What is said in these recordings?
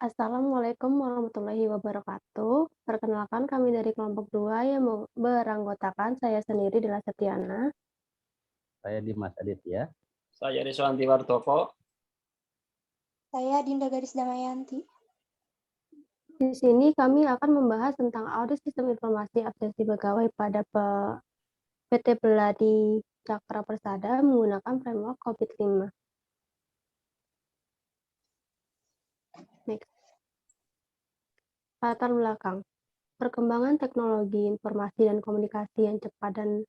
Assalamualaikum warahmatullahi wabarakatuh. Perkenalkan kami dari kelompok 2 yang beranggotakan saya sendiri Dila Septiana. Saya Dimas Aditya. Saya Riswanti Wartoko. Saya Dinda Gadis Damayanti. Di sini kami akan membahas tentang audit sistem informasi absensi pegawai pada PT Beladi Cakra Persada menggunakan framework COVID-5. Next. Latar belakang. Perkembangan teknologi informasi dan komunikasi yang cepat dan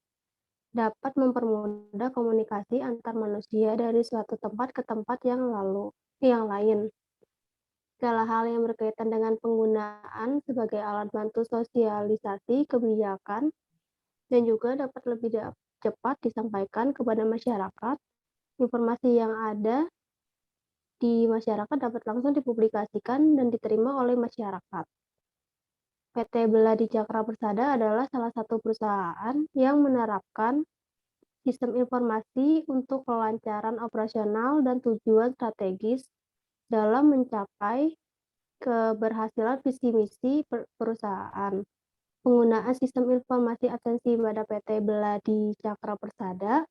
dapat mempermudah komunikasi antar manusia dari suatu tempat ke tempat yang lain. Segala hal yang berkaitan dengan penggunaan sebagai alat bantu sosialisasi kebijakan dan juga dapat lebih cepat disampaikan kepada masyarakat. Informasi yang ada di masyarakat dapat langsung dipublikasikan dan diterima oleh masyarakat. PT Beladi Cakra Persada adalah salah satu perusahaan yang menerapkan sistem informasi untuk kelancaran operasional dan tujuan strategis dalam mencapai keberhasilan visi misi perusahaan. Penggunaan sistem informasi absensi pada PT Beladi Cakra Persada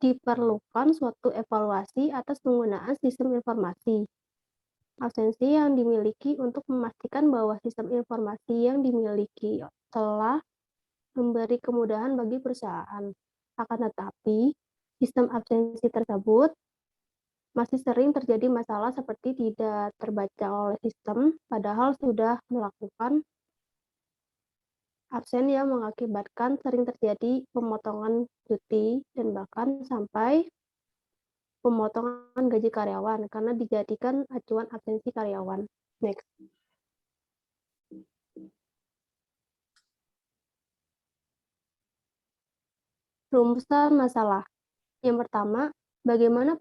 diperlukan suatu evaluasi atas penggunaan sistem informasi absensi yang dimiliki untuk memastikan bahwa sistem informasi yang dimiliki telah memberi kemudahan bagi perusahaan. Akan tetapi, sistem absensi tersebut masih sering terjadi masalah seperti tidak terbaca oleh sistem, padahal sudah melakukan absen yang mengakibatkan sering terjadi pemotongan cuti dan bahkan sampai pemotongan gaji karyawan karena dijadikan acuan absensi karyawan. Next. Rumusan masalah. Yang pertama, bagaimana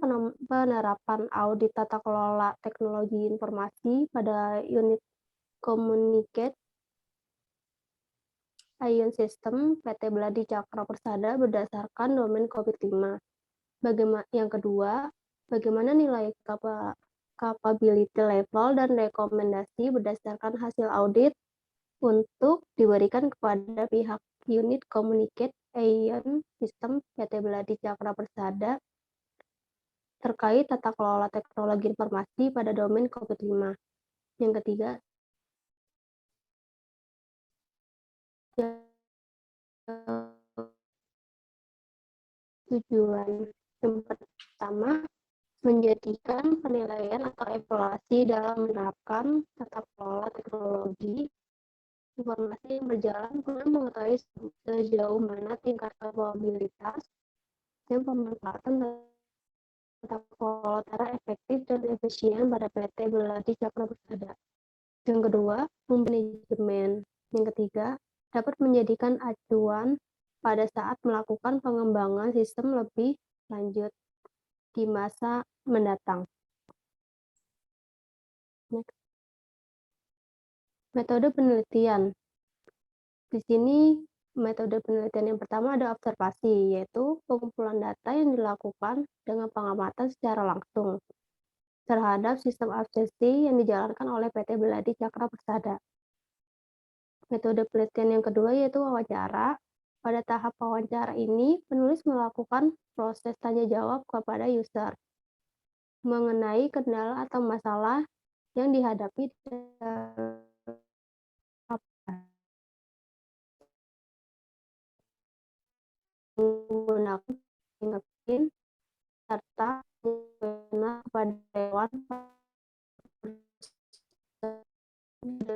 penerapan audit tata kelola teknologi informasi pada unit Communicate Ion System PT Beladi Cakra Persada berdasarkan domain COVID-5. Yang kedua, bagaimana nilai capability level dan rekomendasi berdasarkan hasil audit untuk diberikan kepada pihak unit Communicate Ion System PT Beladi Cakra Persada terkait tata kelola teknologi informasi pada domain COVID-5. Yang ketiga, tujuan yang pertama menjadikan penilaian atau evaluasi dalam menerapkan tata kelola teknologi informasi yang berjalan guna mengetahui sejauh mana tingkat kapabilitas dan pemanfaatan tata kelola secara efektif dan efisien pada PT Beladi Cakra Persada. Yang kedua, manajemen. Yang ketiga, dapat menjadikan acuan pada saat melakukan pengembangan sistem lebih lanjut di masa mendatang. Next. Metode penelitian. Di sini metode penelitian yang pertama ada observasi, yaitu pengumpulan data yang dilakukan dengan pengamatan secara langsung terhadap sistem absensi yang dijalankan oleh PT Beladi Cakra Persada. Metode penelitian yang kedua yaitu wawancara. Pada tahap wawancara ini, penulis melakukan proses tanya jawab kepada user mengenai kendala atau masalah yang dihadapi menggunakan fingerprint serta mengenal kepada hewan.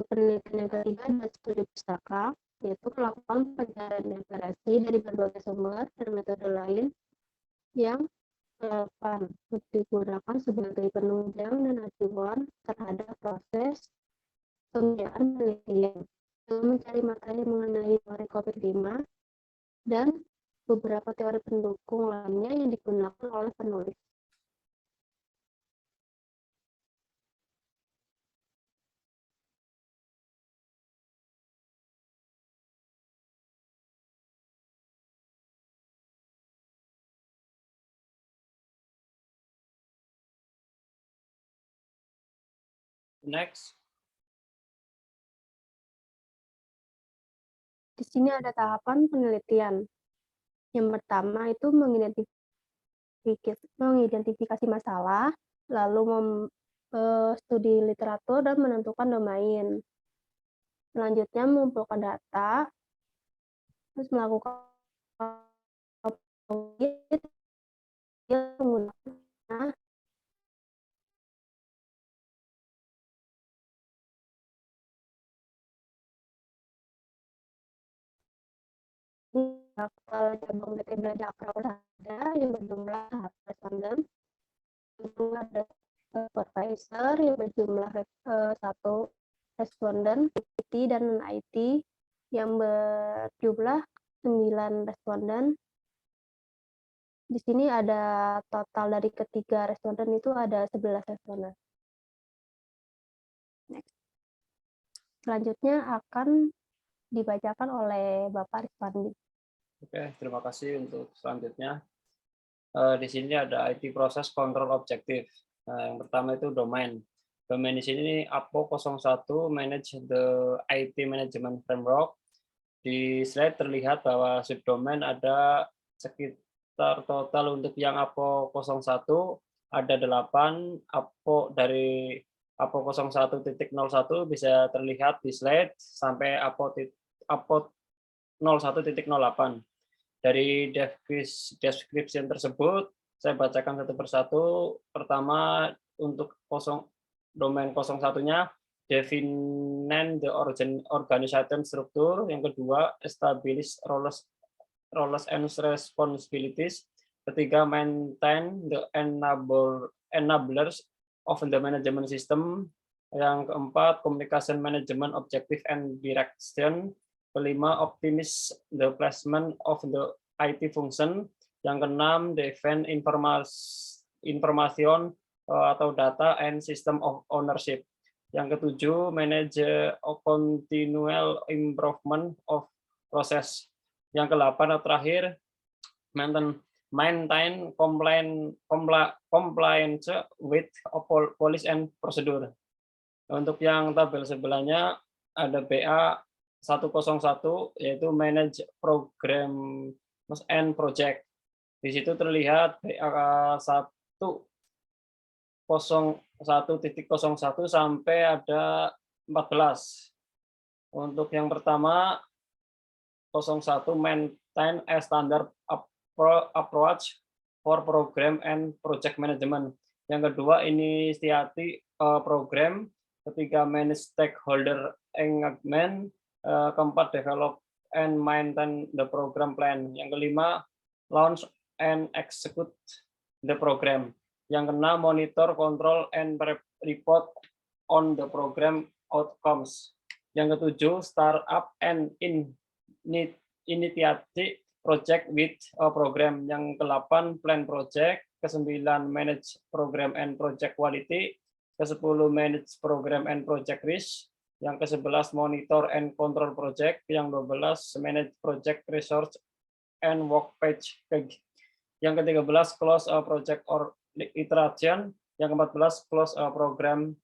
Penelitian yang ketiga adalah studi pustaka, yaitu melakukan pencarian referensi dari berbagai sumber dan metode lain yang relevan untuk digunakan sebagai penunjang dan acuan terhadap proses pengerjaan penelitian dalam mencari materi mengenai teori COVID-5 dan beberapa teori pendukung lainnya yang digunakan oleh penulis. Next. Di sini ada tahapan penelitian. Yang pertama itu mengidentifikasi masalah, lalu studi literatur dan menentukan domain. Selanjutnya mengumpulkan data, terus melakukan audit yang menggunakan cabang PT Belanja ada yang berjumlah responden, itu ada supervisor yang berjumlah 1 responden, IT dan non-IT yang berjumlah 9 responden. Di sini ada total dari ketiga responden itu ada 11 responden. Next. Selanjutnya akan dibacakan oleh Bapak Rizwandi. Oke, terima kasih untuk selanjutnya. Di sini ada IT Process Control Objective. Yang pertama itu domain. Domain di sini APO 01 Manage the IT Management Framework. Di slide terlihat bahwa subdomain ada sekitar total untuk yang APO 01 ada 8. APO dari APO 01.01 bisa terlihat di slide sampai APO 01.08. Dari description tersebut, saya bacakan satu persatu. Pertama, untuk domain 01-nya, define the organization structure. Yang kedua, establish roles and responsibilities. Ketiga, maintain the enablers of the management system. Yang keempat, communication management objective and direction. Kelima, optimize the placement of the IT function. Yang keenam, defend information atau data and system of ownership. Yang ketujuh, manage continual improvement of process. Yang ke-8 atau terakhir, maintain compliance with policy and procedure. Untuk yang tabel sebelahnya ada BA 101 yaitu manage program and project. Di situ terlihat BA 101.01 sampai ada 14. Untuk yang pertama 01 maintain a standard approach for program and project management. Yang kedua initiate program. Ketiga manage stakeholder engagement. Keempat, develop and maintain the program plan. Yang kelima, launch and execute the program. Yang keenam, monitor, control, and report on the program outcomes. Yang ketujuh, start up and initiate project with a program. Yang ke-8, plan project. Ke-9, manage program and project quality. Ke-10, manage program and project risk. Yang ke-11 monitor and control project, yang 12 manage project resource and work page. Yang ke-13 close a project or iteration, yang ke-14 close a program.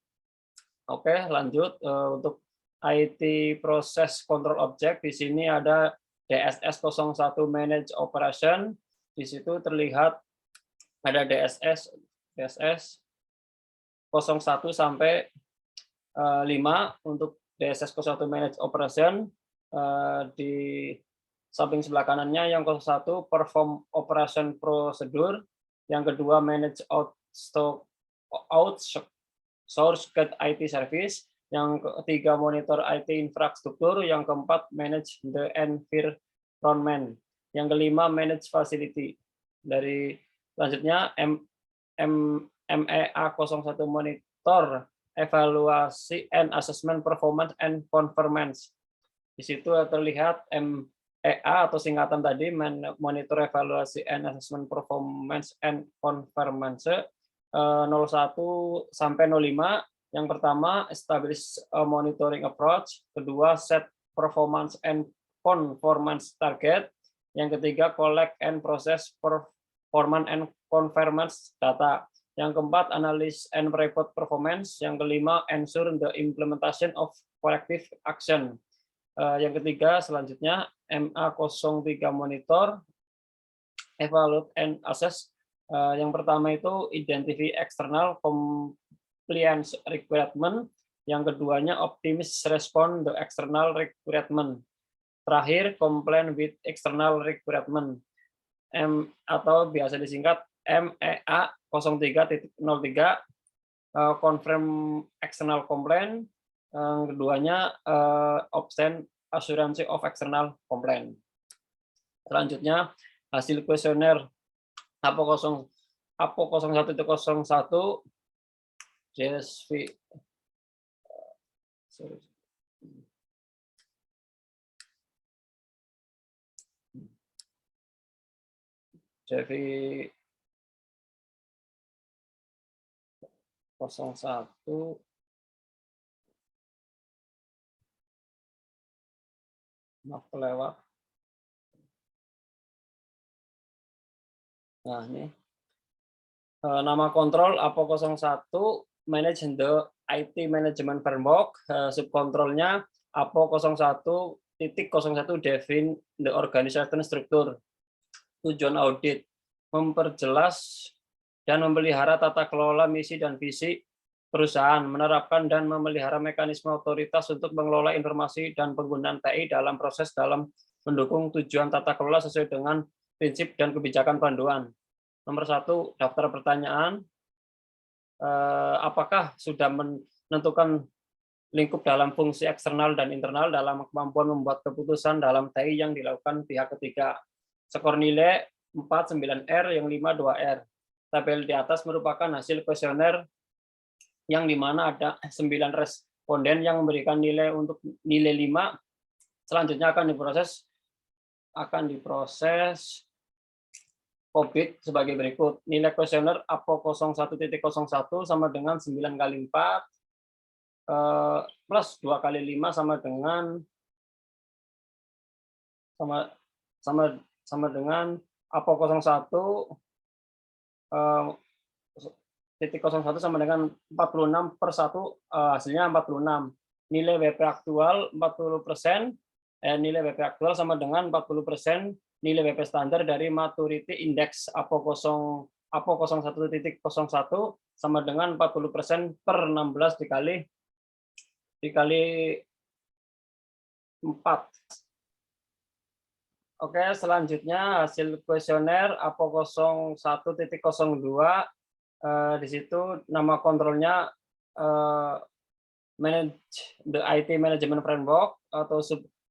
Oke, lanjut untuk IT process control object. Di sini ada DSS 01 manage operation. Di situ terlihat ada DSS 01 sampai 5 untuk DSS 01 manage operation. Di samping sebelah kanannya yang 01 perform operation procedure, yang kedua manage outsource IT service, yang ketiga monitor IT infrastruktur, yang keempat manage the environment, yang kelima manage facility. Dari selanjutnya MEA 01 monitor evaluasi and assessment performance and conformance. Di situ terlihat MEA atau singkatan tadi, monitor evaluasi and assessment performance and conformance, 01 sampai 05. Yang pertama, establish a monitoring approach. Kedua, set performance and conformance target. Yang ketiga, collect and process performance and conformance data. Yang keempat, analysis and report performance. Yang kelima, ensure the implementation of corrective action. Yang ketiga, selanjutnya MA03 monitor, evaluate and assess. Yang pertama itu identify external compliance requirement. Yang keduanya optimize respond the external requirement. Terakhir, comply with external requirement. Atau biasa disingkat MEA 03.03, confirm external complaint. Yang keduanya obtain assurance of external complaint. Selanjutnya hasil kuesioner APO 01.01 JSV JV 01 maaf kelewat. Nah, ini nama kontrol APO 01 manage the IT management framework, subkontrolnya APO 01.01 define the organization structure. Tujuan audit memperjelas dan memelihara tata kelola misi dan visi perusahaan, menerapkan dan memelihara mekanisme otoritas untuk mengelola informasi dan penggunaan TI dalam proses dalam mendukung tujuan tata kelola sesuai dengan prinsip dan kebijakan panduan. Nomor 1, daftar pertanyaan. Apakah sudah menentukan lingkup dalam fungsi eksternal dan internal dalam kemampuan membuat keputusan dalam TI yang dilakukan pihak ketiga? Skor nilai 4 9R, yang 5 2R. Tabel di atas merupakan hasil kuesioner yang dimana ada 9 responden yang memberikan nilai untuk nilai 5. Selanjutnya akan diproses COVID sebagai berikut. Nilai kuesioner APO 01.01 sama dengan 9 kali 4 plus 2 kali 5 sama dengan APO 01.01 sama dengan 46 per 1, hasilnya 46. Nilai WP aktual 40%, nilai WP aktual sama dengan 40% nilai WP standar dari maturity index APO 01.01 sama dengan 40% per 16 dikali 4. Oke, selanjutnya hasil kuesioner APO 01.02. Di situ nama kontrolnya manage the IT management framework atau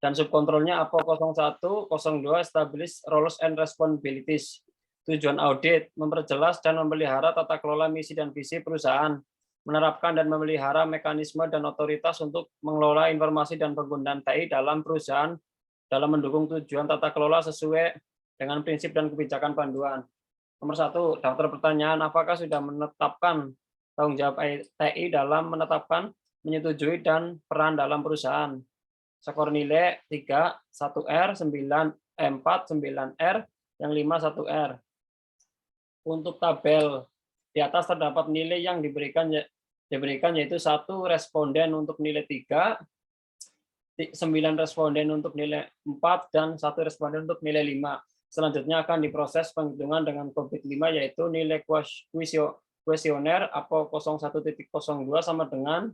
dan subkontrolnya APO 01.02 establish roles and responsibilities. Tujuan audit memperjelas dan memelihara tata kelola misi dan visi perusahaan, menerapkan dan memelihara mekanisme dan otoritas untuk mengelola informasi dan penggunaan TI dalam perusahaan dalam mendukung tujuan tata kelola sesuai dengan prinsip dan kebijakan panduan. Nomor 1, daftar pertanyaan, apakah sudah menetapkan tanggung jawab TI dalam menetapkan, menyetujui, dan peran dalam perusahaan? Skor nilai 3, 1R, 4, 9R, yang 5, 1R. Untuk tabel di atas terdapat nilai yang diberikan yaitu 1 responden untuk nilai 3, 9 responden untuk nilai 4, dan 1 responden untuk nilai 5. Selanjutnya akan diproses penghitungan dengan COVID 5, yaitu nilai kuesioner APO 01.02 sama dengan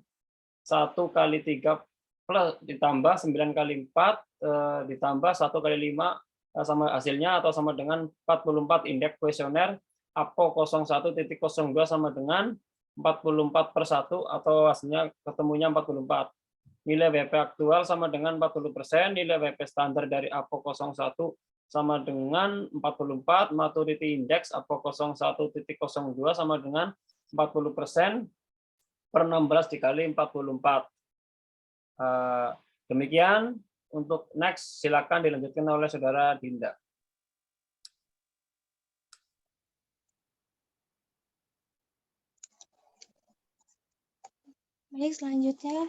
1 kali 3 plus ditambah 9 kali 4 ditambah 1 kali 5 sama hasilnya atau sama dengan 44. Indeks kuesioner APO 01.02 sama dengan 44 per 1 atau hasilnya ketemunya 44. Nilai WP aktual sama dengan 40%, nilai WP standar dari APO 01 sama dengan 44, maturity index APO 01.02 sama dengan 40% per 16 dikali 44. Demikian. Untuk next, silakan dilanjutkan oleh Saudara Dinda. Baik, selanjutnya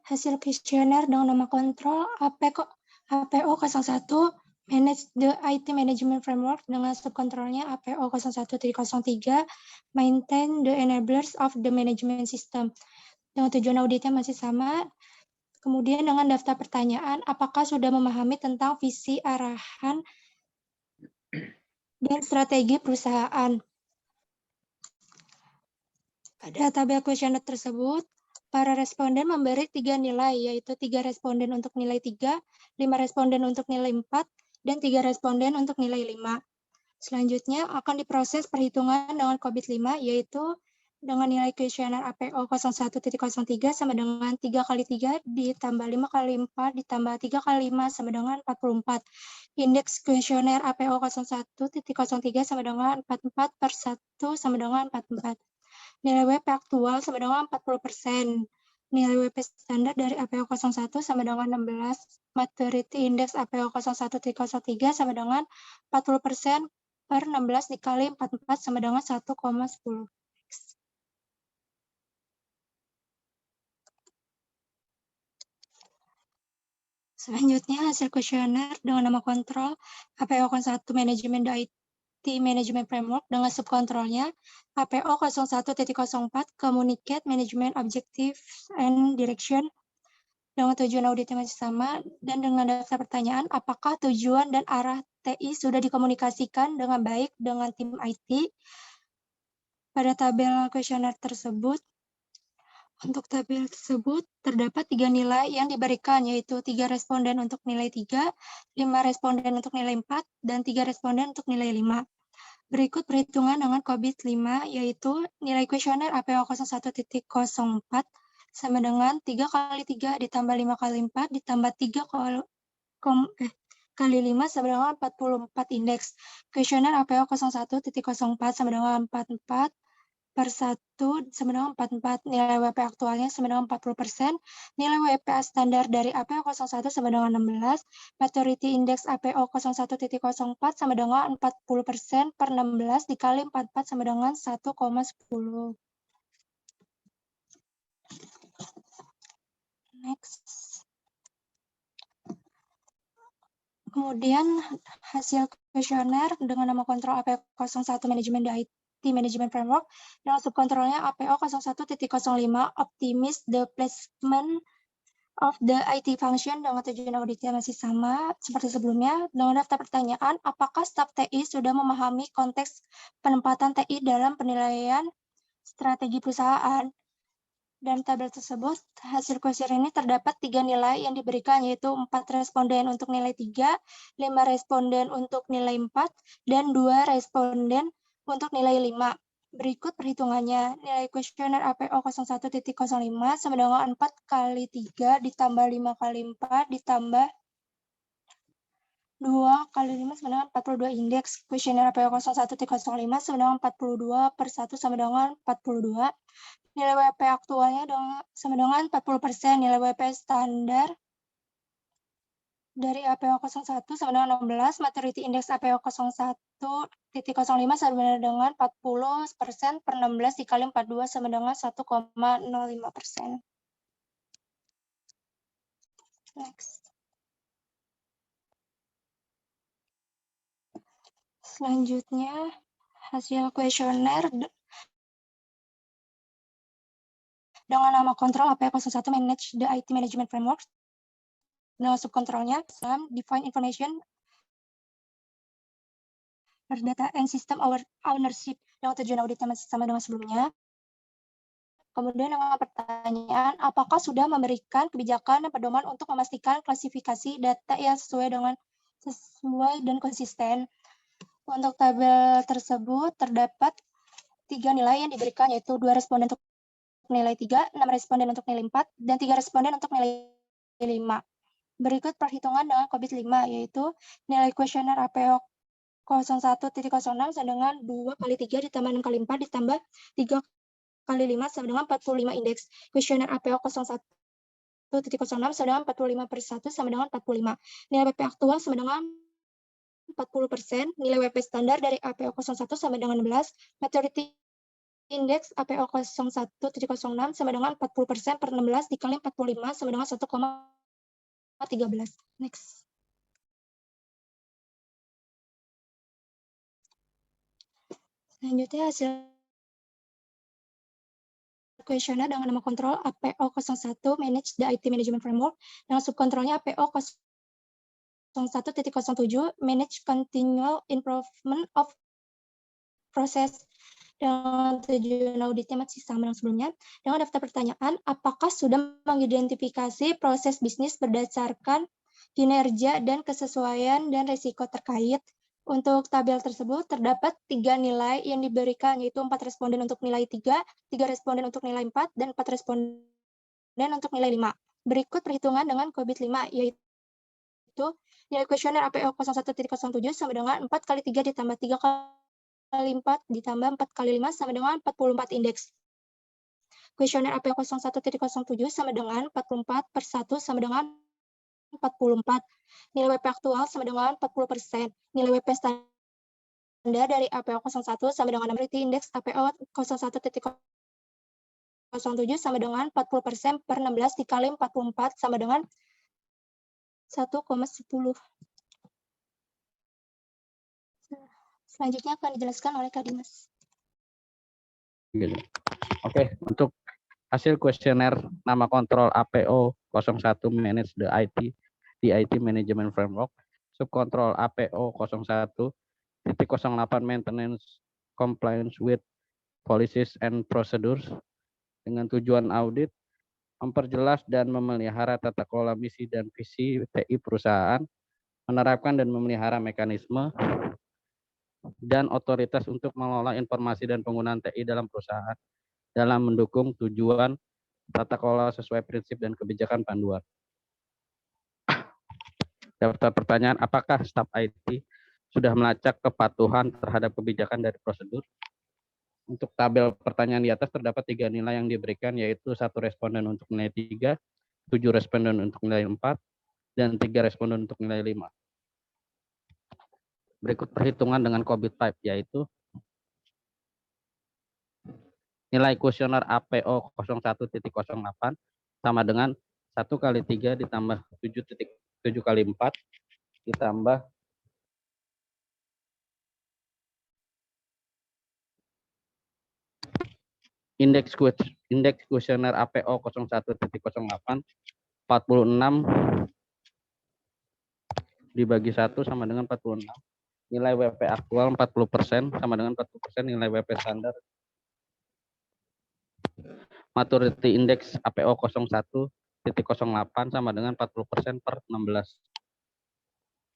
hasil kuesioner dengan nama kontrol APO 01 Manage the IT Management Framework dengan subkontrolnya APO 01.03, maintain the enablers of the management system. Dengan tujuan auditnya masih sama. Kemudian dengan daftar pertanyaan, apakah sudah memahami tentang visi, arahan, dan strategi perusahaan? Pada tabel kuesioner tersebut, para responden memberi 3 nilai, yaitu 3 responden untuk nilai 3, 5 responden untuk nilai 4, dan 3 responden untuk nilai 5. Selanjutnya akan diproses perhitungan dengan COVID 5, yaitu dengan nilai kuesioner APO 01.03 sama dengan 3 kali 3 ditambah 5 kali 4 ditambah 3 kali 5 sama dengan 44. Indeks kuesioner APO 01.03 sama dengan 44 per 1 sama dengan 44. Nilai WP aktual sama dengan 40%. Nilai WP standar dari APO 01 sama dengan 16. Maturity Index APO 01.03 sama dengan 40% per 16 dikali 44 sama dengan 1,10. Selanjutnya hasil kuesioner dengan nama kontrol APO 01 Manajemen IT Management Framework dengan subkontrolnya APO 01.04 Communicate Management Objectives and Direction dengan tujuan auditnya masih sama dan dengan daftar pertanyaan apakah tujuan dan arah TI sudah dikomunikasikan dengan baik dengan tim IT. Pada tabel kuesioner tersebut, untuk tabel tersebut, terdapat 3 nilai yang diberikan, yaitu 3 responden untuk nilai 3, 5 responden untuk nilai 4, dan 3 responden untuk nilai 5. Berikut perhitungan dengan COVID 5, yaitu nilai kuesioner APO 01.04 sama dengan 3 kali 3 ditambah 5 kali 4 ditambah 3 kali 5 sama dengan 44 indeks. Kuesioner APO 01.04 sama dengan 44 per 1 sama dengan 44. Nilai WP aktualnya sama dengan 40%. Nilai WP standar dari APO 01 sama dengan 16. Maturity Index APO 01.04 sama dengan 40% per 16 dikali 44 sama dengan 1,10. Next. Kemudian hasil kuesioner dengan nama kontrol APO 01 Manajemen IT Management Framework dengan subkontrolnya APO 01.05 Optimize the placement of the IT function dengan tujuan auditnya masih sama seperti sebelumnya. Dengan daftar pertanyaan, apakah staf TI sudah memahami konteks penempatan TI dalam penilaian strategi perusahaan? Dan tabel tersebut, hasil kuesioner ini terdapat 3 nilai yang diberikan, yaitu 4 responden untuk nilai 3, 5 responden untuk nilai 4, dan 2 responden untuk nilai 5. Berikut perhitungannya. Nilai kuesioner APO 01.05 sama dengan 4 kali 3 ditambah 5 kali 4 ditambah 2 kali 5 sama dengan 42 indeks. Kuesioner APO 01.05 sama dengan 42 per 1 sama dengan 42. Nilai WP aktualnya sama dengan 40%. Nilai WP standar dari APO 01 sama dengan 16. Maturity Index APO 01.05 sama dengan 40% per 16 dikali 42 sama dengan 1,05%. Next. Selanjutnya, hasil kuesioner dengan nama kontrol APO 01 Manage the IT Management Framework. Dengan subkontrolnya, Define Information Data and System Ownership dengan tujuan auditnya masih sama dengan sebelumnya. Kemudian dengan pertanyaan, apakah sudah memberikan kebijakan dan pedoman untuk memastikan klasifikasi data yang sesuai dan konsisten? Untuk tabel tersebut terdapat 3 nilai yang diberikan, yaitu 2 responden untuk nilai 3, 6 responden untuk nilai 4, dan 3 responden untuk nilai 5. Berikut perhitungan dengan COVID 5, yaitu nilai kuesioner APO 01.06 sama dengan 2 kali 3 ditambah 6 kali 4 ditambah 3 kali 5 sama dengan 45 indeks. Kuesioner APO 01.06 sama dengan 45 per 1 sama dengan 45. Nilai WP aktual sama dengan 40%. Nilai WP standar dari APO 01 sama dengan 16. Maturity Index APO 01.06 sama dengan 40% per 16 dikali 45 sama dengan 1,13. Next. Selanjutnya hasil kuesioner dengan nama kontrol APO01 Manage the IT Management Framework dengan subkontrolnya APO01.07 Manage Continual Improvement of Process dengan tujuan auditnya masih sama dengan sebelumnya. Dengan daftar pertanyaan, apakah sudah mengidentifikasi proses bisnis berdasarkan kinerja dan kesesuaian dan risiko terkait? Untuk tabel tersebut terdapat 3 nilai yang diberikan, yaitu 4 responden untuk nilai 3, 3 responden untuk nilai 4, dan 4 responden untuk nilai 5. Berikut perhitungan dengan COVID 5, yaitu nilai kuesioner APO01.07 sama dengan 4 kali 3 ditambah 3 kali 4 ditambah 4 kali 5 sama dengan 44 indeks. Kuesioner APO01.07 sama dengan 44 per 1 sama dengan 44. Nilai WP aktual sama dengan 40%. Nilai WP standar dari APO01 sama dengan Maturity Index APO01.07 sama dengan 40% per 16 dikali 44 sama dengan 1,10. Selanjutnya akan dijelaskan oleh Kak Dimas. Oke, untuk hasil kuesioner nama kontrol APO01 Manage the IT Management Framework, subkontrol APO01.08 Maintenance Compliance with Policies and Procedures dengan tujuan audit, memperjelas dan memelihara tata kelola misi dan visi TI perusahaan, menerapkan dan memelihara mekanisme dan otoritas untuk mengelola informasi dan penggunaan TI dalam perusahaan dalam mendukung tujuan tata kelola sesuai prinsip dan kebijakan panduan. Daftar pertanyaan, apakah staf IT sudah melacak kepatuhan terhadap kebijakan dari prosedur? Untuk tabel pertanyaan di atas terdapat 3 nilai yang diberikan, yaitu 1 responden untuk nilai 3, 7 responden untuk nilai 4, dan 3 responden untuk nilai 5. Berikut perhitungan dengan COVID type, yaitu nilai kuesioner APO01.08 sama dengan 1 kali 3 ditambah 7 kali 4 ditambah indeks kuesioner APO01.08 46 dibagi 1 sama dengan 46. Nilai WP aktual 40% sama dengan 40% nilai WP standar. Maturity Index APO01.08 sama dengan 40% per 16.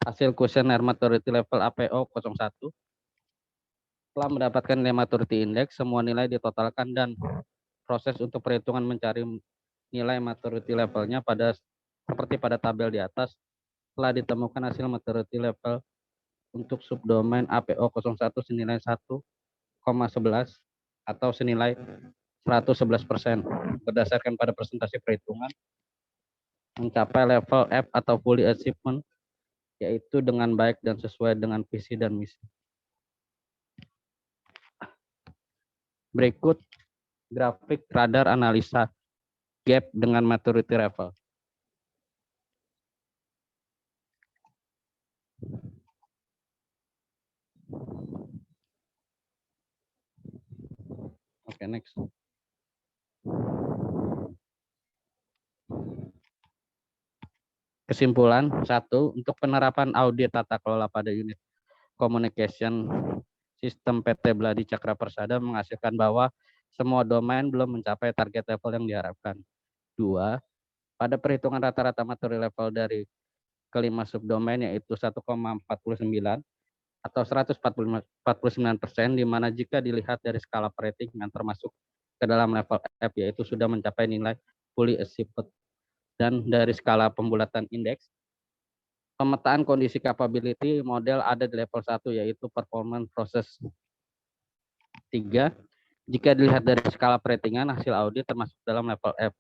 Hasil kuesioner maturity level APO01 telah mendapatkan nilai maturity index, semua nilai ditotalkan dan proses untuk perhitungan mencari nilai maturity levelnya seperti pada tabel di atas telah ditemukan hasil maturity level untuk subdomain APO01 senilai 1,11 atau senilai 111% berdasarkan pada presentasi perhitungan mencapai level F atau fully achievement, yaitu dengan baik dan sesuai dengan visi dan misi. Berikut grafik radar analisa gap dengan maturity level. Oke, next. Kesimpulan 1, untuk penerapan audit tata kelola pada unit communication sistem PT Bladi Cakra Persada menghasilkan bahwa semua domain belum mencapai target level yang diharapkan. 2, pada perhitungan rata-rata maturity level dari kelima subdomain yaitu 1,49 atau 149%, di mana jika dilihat dari skala rating yang termasuk ke dalam level F yaitu sudah mencapai nilai fully achieved. Dan dari skala pembulatan indeks, pemetaan kondisi capability model ada di level 1 yaitu performance process. 3, jika dilihat dari skala ratingan hasil audit termasuk dalam level F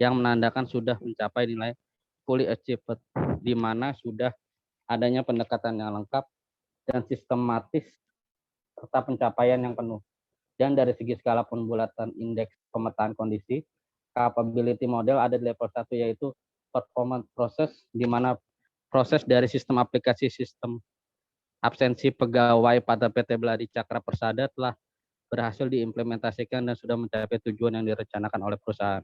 yang menandakan sudah mencapai nilai fully achieved, di mana sudah adanya pendekatan yang lengkap dan sistematis serta pencapaian yang penuh. Dan dari segi skala pembulatan indeks pemetaan kondisi, capability model ada di level 1 yaitu performance process, di mana proses dari sistem aplikasi sistem absensi pegawai pada PT Bladi Cakra Persada telah berhasil diimplementasikan dan sudah mencapai tujuan yang direncanakan oleh perusahaan.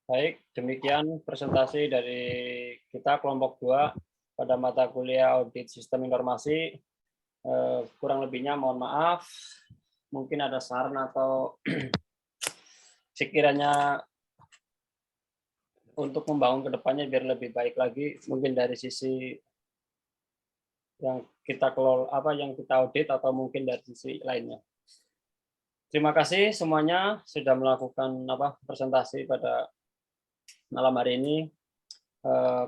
Baik, demikian presentasi dari kita kelompok 2 pada mata kuliah Audit Sistem Informasi. Kurang lebihnya mohon maaf. Mungkin ada saran atau sekiranya untuk membangun ke depannya biar lebih baik lagi, mungkin dari sisi yang kita kelola, yang kita audit, atau mungkin dari sisi lainnya. Terima kasih semuanya sudah melakukan presentasi pada malam hari ini.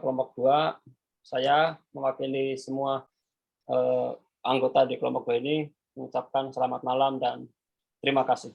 Kelompok 2, saya mewakili semua anggota di kelompok 2 ini mengucapkan selamat malam dan terima kasih.